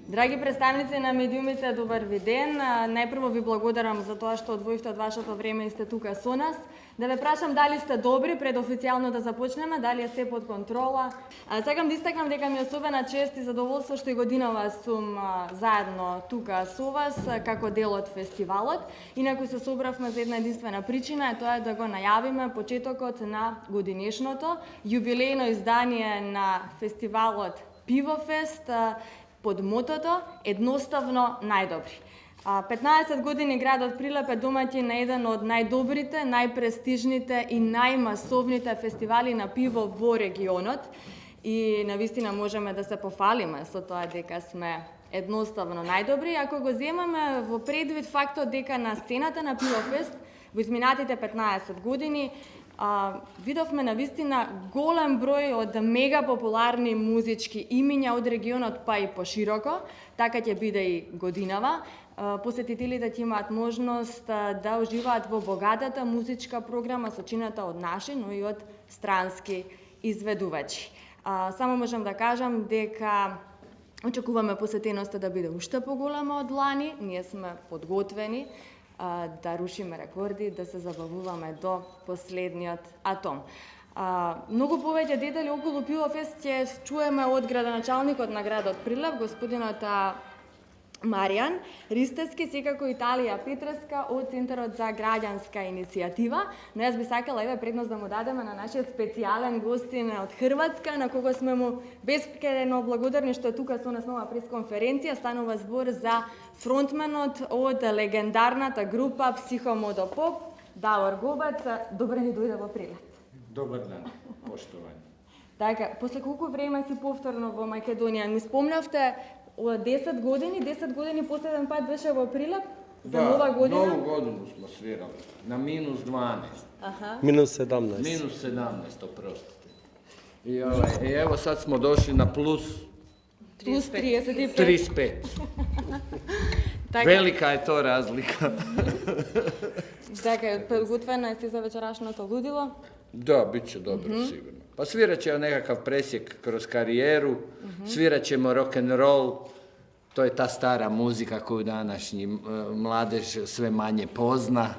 Драги представници на медиумите, добар ви ден. Најпрво ви благодарам за тоа што одвоивте од вашето време и сте тука со нас. Да ве прашам дали сте добри пред официјално да започнеме, дали е се под контрола. Сакам да истакнам дека ми е особена чест и задоволство што и годинава сум заедно тука со вас како дел од фестивалот. Инаку се собравме за една единствена причина, тоа е да го најавиме почетокот на годинешното јубилејно издание на фестивалот Пивофест под мотото едноставно најдобри. 15 години градот Прилеп е домаќин на еден од најдобрите, најпрестижните и најмасовните фестивали на пиво во регионот и навистина можеме да се пофалиме со тоа дека сме едноставно најдобри, ако го земаме во предвид фактот дека на сцената на Пивофест во изминатите 15 години видовме навистина голем број од мега популарни музички имиња од регионот па и пошироко, така ќе биде и годинава. Посетителите ќе имаат можност да уживаат во богатата музичка програма сочината од наши, но и од странски изведувачи. Само можам да кажам дека очекуваме посетеноста да биде уште поголема од лани, ние сме подготвени да рушиме рекорди, да се забавуваме до последниот атом. Многу повеќе детали околу Пивофест ќе чуеме од градоначалникот на градот Прилеп, господинот Маријан Ристевски, секако Италија Петреска од Центарот за граѓанска иницијатива. Но јас би сакала еве предност да му дадеме на нашиот специјален гостин од Хрватска, на кого сме му бескрено благодарни што е тука со нас на оваа пресконференција. Станува збор за фронтменот од легендарната група Психомодопоп, Давор Гобац. Добре ни дојде во Прилеп. Добар ден, поштовани. Така, после колку време си повторно во Македонија? Ми спомнавте 10 години последен пат беше во Прилеп за нова година? Да, нову годину смо свирали, на минус 12. Минус 17. Минус 17, oprostite. I evo sad smo došli na plus 35. Велика е то разлика. Така, подготвена си за вечерашното лудило? Da, bit će dobro sigurno. Pa svirat ćemo nekakav presjek kroz karijeru, svirat ćemo rock'n'roll, to je ta stara muzika koju današnji mladež sve manje pozna.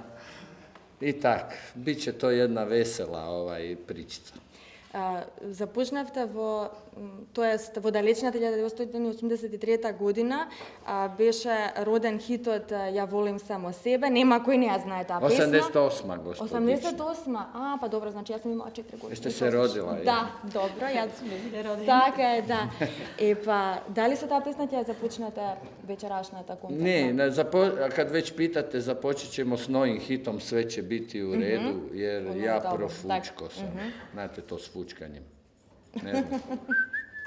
I tak, bit će to jedna vesela pričica. Започнавте во, тоест во далечната 1983 година беше роден хитот Ја волим само себе. Нема кој не ја знае таа песна. 88, господи. 88? Па добро, значи јас сум имала 4 години. Сте се родила? Да, добро, јас сум родена. Така е, да. Епа, дали со таа песна ќе започнете вечерашната концерта? Ne, kad već pitate, započet ćemo s novim hitom, sve će biti u redu, jer ja profučko sam. Znate to s fučkanjem. Ne znam.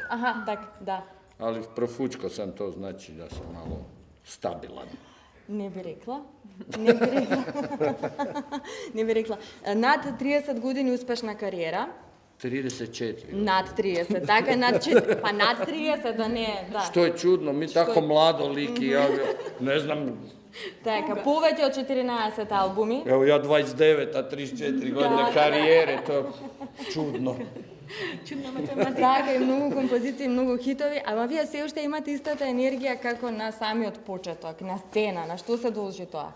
Aha, tak, da. Ali profučko sam, to znači da sam malo stabilan. Не би рекла. Не би рекла. Над 30 години успешна кариера. 34. Над 30, така, над 4, па над 30, да не, да. Što je čudno, mi tako mlado liki, ja ne znam. Така, повеќе од 14 албуми. Evo ja 29, a 34 godine karijere, to je čudno. Чудна математика. Така, и многу композиции, многу хитови, ама вие се уште имате истата енергија како на самиот почеток, на сцена, на што се должи тоа?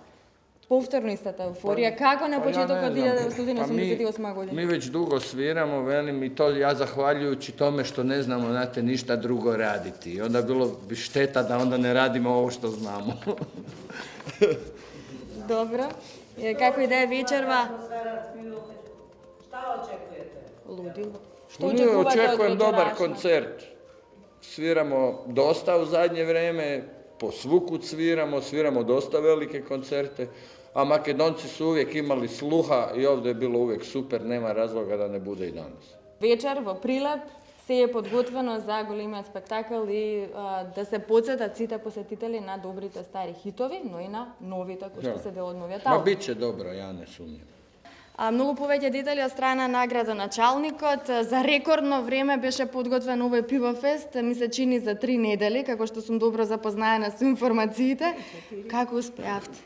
Повторно истата еуфорија, како на почетокот 1988 година? Mi već dugo sviramo, velim, i to ja zahvaljujući tome što ne znamo, znate, ništa drugo raditi. I onda bilo bi šteta da onda ne radimo ovo što znamo. Dobro. Како и да е вечерва? Šta očekujete? Ludilo. Očekujem dobar koncert. Sviramo dosta u zadnje vrijeme, po svukud sviramo dosta velike koncerte, a Makedonci su uvijek imali sluha i ovdje je bilo uvijek super, nema razloga da ne bude i danas. Вечер во Прилеп се е подготвено за големиот спектакл и да се подсетат сите посетители на добрите стари хитови, но и на новите кои што се дел од новиот Ma албум. bit će dobro, ja ne sumnjam. Многу повеќе детали од страна на градоначалникот. За рекордно време беше подготвен овој Пивофест, ми се чини за 3 недели, како што сум добро запознаена со информациите. Како успеавте?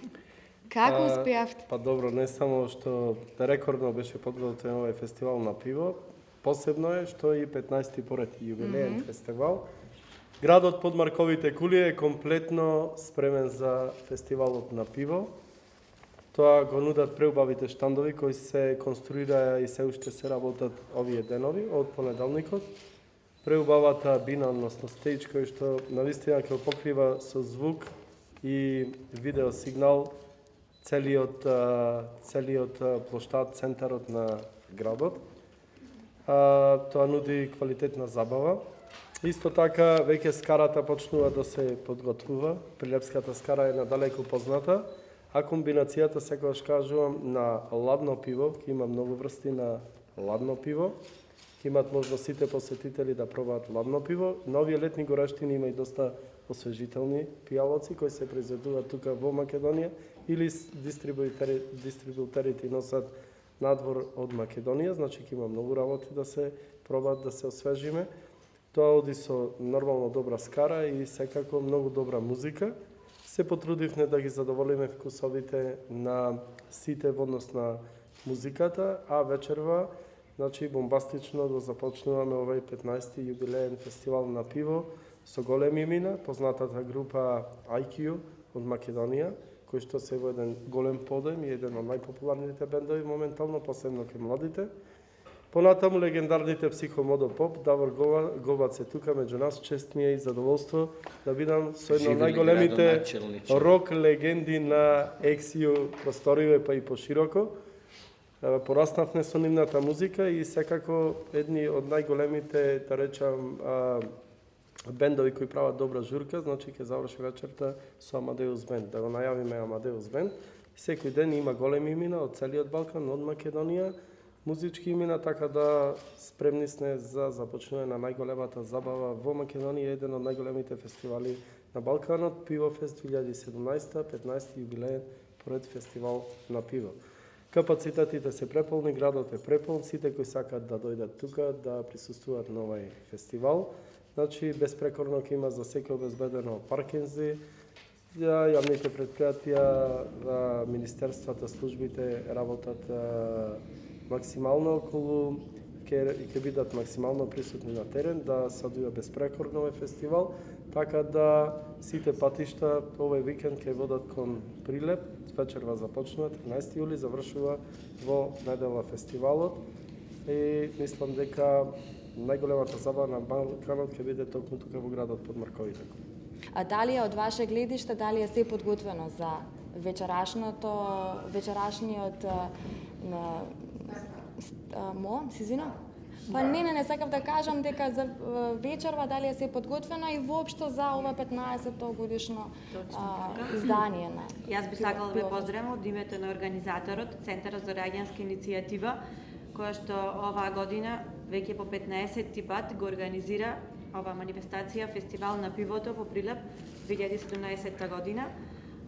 Како успеавте? Па добро, не само што рекордно беше подготвен овој фестивал на пиво, посебно е што и 15-ти поред јубилеен фестивал. Градот под Марковите кули е комплетно спремен за фестивалот на пиво. Тоа го нудат преубавите штандови кои се конструираа и се уште се работат овие денови од понеделникот. Преубавата бина, односно стејдж, кој што навистина ќе покрива со звук и видео сигнал целиот плоштад, центарот на градот. Тоа нуди квалитетна забава. Исто така, веќе скарата почнува да се подготвува. Прилепската скара е надалеку позната, а комбинацијата, секогаш кажувам, на ладно пиво, ќе има многу врсти на ладно пиво, ќе имат можност сите посетители да пробаат ладно пиво. На овие летни горештини има и доста освежителни пијалоци кои се произведуваат тука во Македонија или дистрибутерите носат надвор од Македонија, значи ќе има многу работи да се пробаат, да се освежиме. Тоа оди со нормално добра скара и секако многу добра музика. Се потрудивме да ги задоволиме вкусовите на сите во однос на музиката, а вечерва, значи бомбастично да започнуваме овој 15-ти јубилеен фестивал на пиво со големи имена, познатата група IQ од Македонија, кој што се во еден голем подем и еден од најпопуларните бендови моментално, посебно кај младите. Понатаму легендарните Психомодо Поп, Давор Гобац е тука меѓу нас, чест ми е и задоволство да бидам со една од најголемите рок легенди на XU просториве па и пошироко. Пораснавме со нивната музика и секако едни од најголемите, да речам, бендови кои прават добра журка, значи ќе заврши вечерта со Амадеус Бенд. Да го најавиме Амадеус Бенд. Секој ден има големи имена од целиот Балкан, од Македонија, музички имена, така да спремни сме за започнување на најголемата забава во Македонија, еден од најголемите фестивали на Балканот, Пивофест 2017, 15 јубилеен поред фестивал на пиво. Капацитетите се преполни, градот е преполн, сите кои сакат да дојдат тука да присуствуваат на овој фестивал. Значи, безпрекорно ќе има за секој обезбедено паркинзи, јавните предпријатија, министерствата, службите работат максимално околу, ќе бидат максимално присутни на терен, да се одвива безпрекорно овој фестивал, така да сите патишта овој викенд ќе водат кон Прилеп, вечерва започнува, 13 јули, завршува во недела фестивалот и мислам дека најголемата забава на Балканот ќе биде токму тука во градот под Марковите. А дали е од ваше гледиште, дали е се подготвено за вечерашниот си извинам? Па не сакав да кажам дека за вечерва дали е се подготвено и воопшто за ова 15-то годишно издание на. Јас би сакала да ве поздравам од името на организаторот, Центарот за раѓанска иницијатива, која што оваа година веќе по 15-ти пат го организира ова манифестација Фестивал на пивото во Прилеп 2017 година.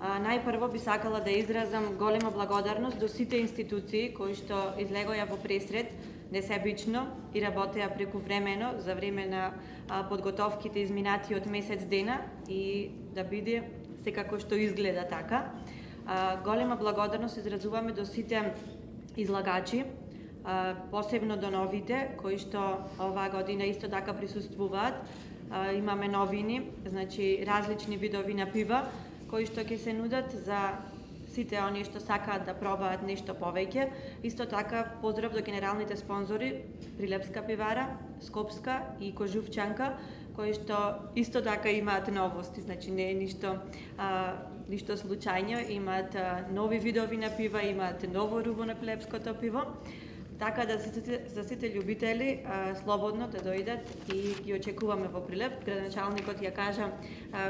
Најпрво би сакала да изразам голема благодарност до сите институции кои што излегоја во пресред несебично и работеа прекувремено за време на подготовките изминатиот месец дена и да биде секако што изгледа така. Голема благодарност изразуваме до сите излагачи, посебно до новите кои што оваа година исто така присуствуваат. Имаме новини, значи различни видови на пива кои што ќе се нудат за сите оние што сакаат да пробаат нешто повеќе. Исто така поздрав до генералните спонзори Прилепска пивара, Скопска и Кожувчанка, кои што исто така имаат новости, значи не е ништо случајно, имаат нови видови на пива, имаат ново руво на Прилепското пиво. Така да за сите љубители слободно да дојдат и ги очекуваме во Прилеп. Градоначалникот ја кажа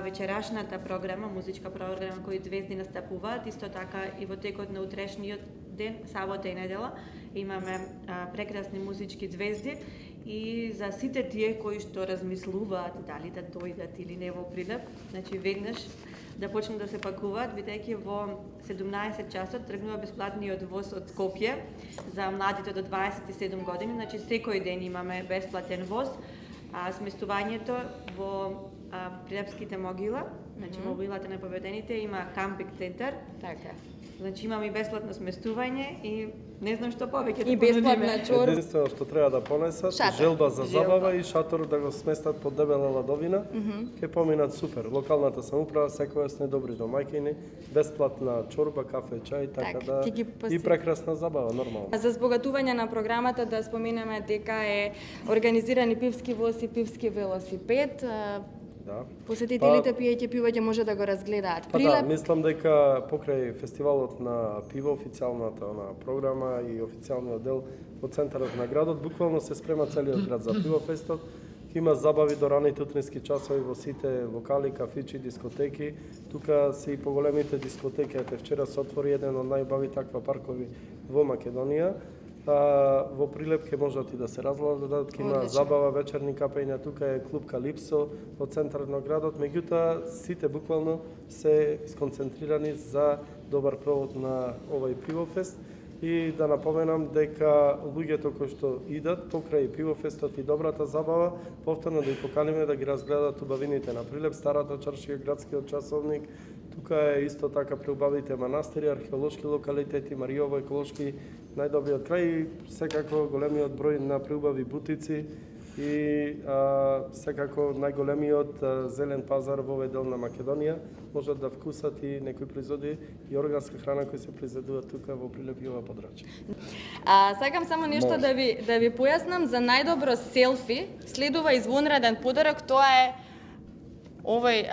вечерашната програма, музичка програма кои звезди настапуваат, исто така и во текот на утрешниот ден, сабота и недела, имаме прекрасни музички звезди и за сите тие кои што размислуваат дали да дојдат или не во Прилеп, значи веднаш да почнат да се пакуваат, бидејќи во 17 часот тргнува бесплатниот воз од Скопје за младите до 27 години, значи секој ден имаме бесплатен воз. Сместувањето во Прилепските могила, значи во могилата на победените има кампинг центар. Така. Значи имаме и бесплатно сместување и не знам што повеќе И да бесплатна понудиме. чорба. Единствено што треба да понесат, Шатор. желба за Желба. забава и шатор да го сместат под дебела ладовина, ќе поминат супер. Локалната самоуправа секогаш не добри домаќини, бесплатна чорба, кафе, чај, така Так, да ти ги и прекрасна забава нормално. За збогатување на програмата да споменеме дека е организирани пивски воз и пивски велосипед. Да. Посетителите пиејќи пиво ќе може да го разгледаат. Па да, Прилеп, мислам дека покрај фестивалот на пиво, официјалната програма и официјалниот дел од центарот на градот, буквално се спрема целиот град за пивофестот. Има забави до раните утрински часови во сите локали, кафичи, дискотеки. Тука се и поголемите дискотеки. Ете, вчера се отвори еден од најубави таква паркови во Македонија. Во Прилеп ќе можат и да се разгledат, ќе има Одлично. забава, вечерни капења, тука е клуб Калипсо во центарот на градот, меѓутоа сите буквално се сконцентрирани за добар провод на овој пивофест и да напоменам дека луѓето кои што идат покрај пивофестот и добрата забава, повторно да ги поканиме да ги разгледат убавините на Прилеп, старата чаршија, градскиот часовник. Тука е исто така преубавите манастири, археолошки локалитети, Мариово еколошки најдобриот крај и секако големиот број на преубави бутици и секако најголемиот зелен пазар во овој дел на Македонија. Можат да вкусат и некои производи и органска храна кои се произведуваат тука во Прилеп и ова подрачје. сакам само нешто да ви појаснам за најдобро селфи. Следува извонреден подарок, тоа е овој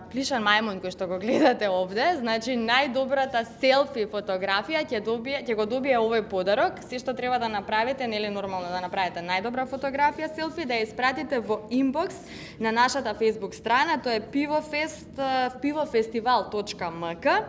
плишан мајмун кој што го гледате овде. Значи најдобрата селфи фотографија ќе го добие овој подарок. Се што треба да направите, нели нормално да направите најдобра фотографија селфи, да ја испратите во инбокс на нашата Facebook страна, тоа е pivofestival.mk.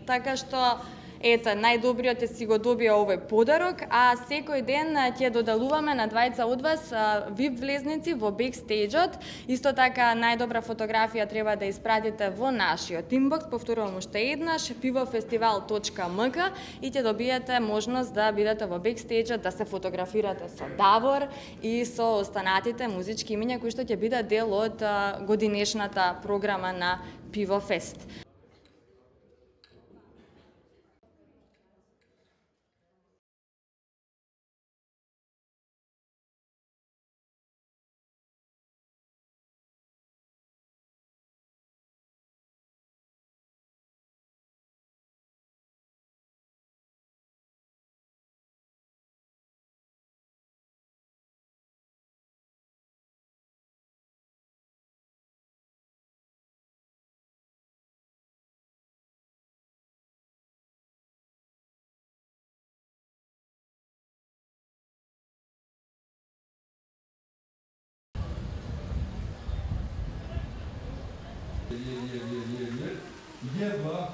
Така што ете, најдобриот си го добија овој подарок, а секој ден ќе додалуваме на двајца од вас VIP влезници во бекстејџот. Исто така најдобра фотографија треба да испратите во нашиот инбокс, повторувам уште еднаш, pivofestival.mk и ќе добиете можност да бидете во бекстејџот, да се фотографирате со Давор и со останатите музички имиња кои што ќе бидат дел од годинешната програма на Пивофест. Jedva